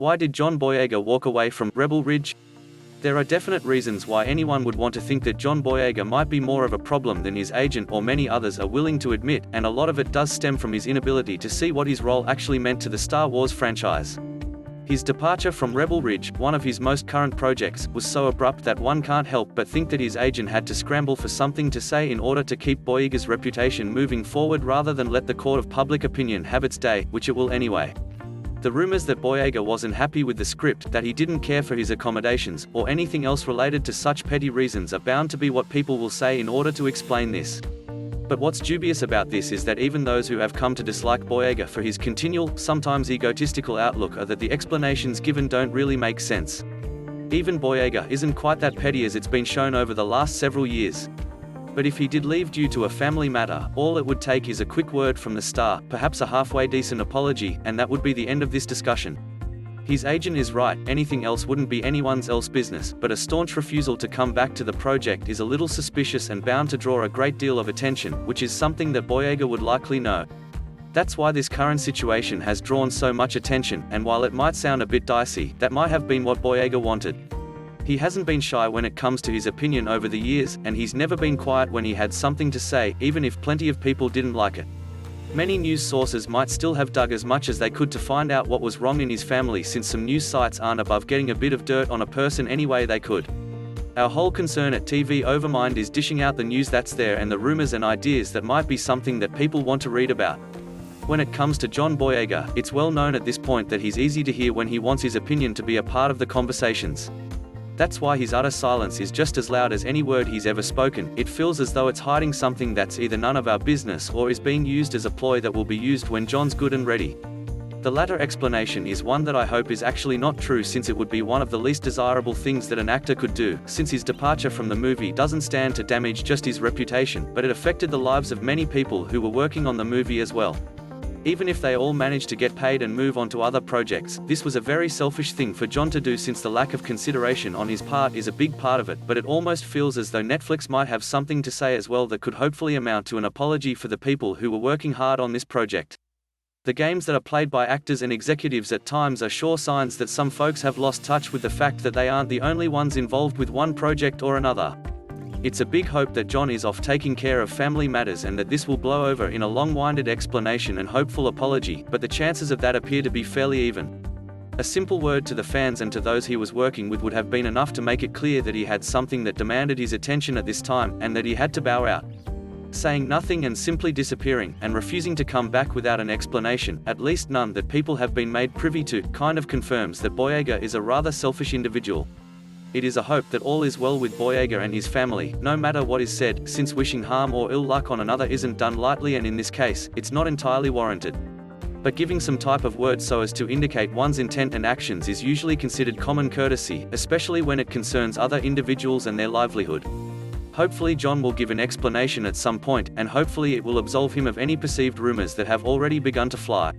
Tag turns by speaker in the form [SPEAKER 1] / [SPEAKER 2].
[SPEAKER 1] Why did John Boyega walk away from Rebel Ridge? There are definite reasons why anyone would want to think that John Boyega might be more of a problem than his agent or many others are willing to admit, and a lot of it does stem from his inability to see what his role actually meant to the Star Wars franchise. His departure from Rebel Ridge, one of his most current projects, was so abrupt that one can't help but think that his agent had to scramble for something to say in order to keep Boyega's reputation moving forward rather than let the court of public opinion have its day, which it will anyway. The rumors that Boyega wasn't happy with the script, that he didn't care for his accommodations, or anything else related to such petty reasons are bound to be what people will say in order to explain this. But what's dubious about this is that even those who have come to dislike Boyega for his continual, sometimes egotistical outlook are that the explanations given don't really make sense. Even Boyega isn't quite that petty as it's been shown over the last several years. But if he did leave due to a family matter, all it would take is a quick word from the star, perhaps a halfway decent apology, and that would be the end of this discussion. His agent is right, anything else wouldn't be anyone's else business, but a staunch refusal to come back to the project is a little suspicious and bound to draw a great deal of attention, which is something that Boyega would likely know. That's why this current situation has drawn so much attention, and while it might sound a bit dicey, that might have been what Boyega wanted. He hasn't been shy when it comes to his opinion over the years, and he's never been quiet when he had something to say, even if plenty of people didn't like it. Many news sources might still have dug as much as they could to find out what was wrong in his family, since some news sites aren't above getting a bit of dirt on a person any way they could. Our whole concern at TV Overmind is dishing out the news that's there and the rumors and ideas that might be something that people want to read about. When it comes to John Boyega, it's well known at this point that he's easy to hear when he wants his opinion to be a part of the conversations. That's why his utter silence is just as loud as any word he's ever spoken. It feels as though it's hiding something that's either none of our business or is being used as a ploy that will be used when John's good and ready. The latter explanation is one that I hope is actually not true, since it would be one of the least desirable things that an actor could do, since his departure from the movie doesn't stand to damage just his reputation, but it affected the lives of many people who were working on the movie as well. Even if they all managed to get paid and move on to other projects, this was a very selfish thing for John to do, since the lack of consideration on his part is a big part of it, but it almost feels as though Netflix might have something to say as well that could hopefully amount to an apology for the people who were working hard on this project. The games that are played by actors and executives at times are sure signs that some folks have lost touch with the fact that they aren't the only ones involved with one project or another. It's a big hope that John is off taking care of family matters and that this will blow over in a long-winded explanation and hopeful apology, but the chances of that appear to be fairly even. A simple word to the fans and to those he was working with would have been enough to make it clear that he had something that demanded his attention at this time, and that he had to bow out. Saying nothing and simply disappearing, and refusing to come back without an explanation, at least none that people have been made privy to, kind of confirms that Boyega is a rather selfish individual. It is a hope that all is well with Boyega and his family, no matter what is said, since wishing harm or ill luck on another isn't done lightly, and in this case, it's not entirely warranted. But giving some type of word so as to indicate one's intent and actions is usually considered common courtesy, especially when it concerns other individuals and their livelihood. Hopefully John will give an explanation at some point, and hopefully it will absolve him of any perceived rumors that have already begun to fly.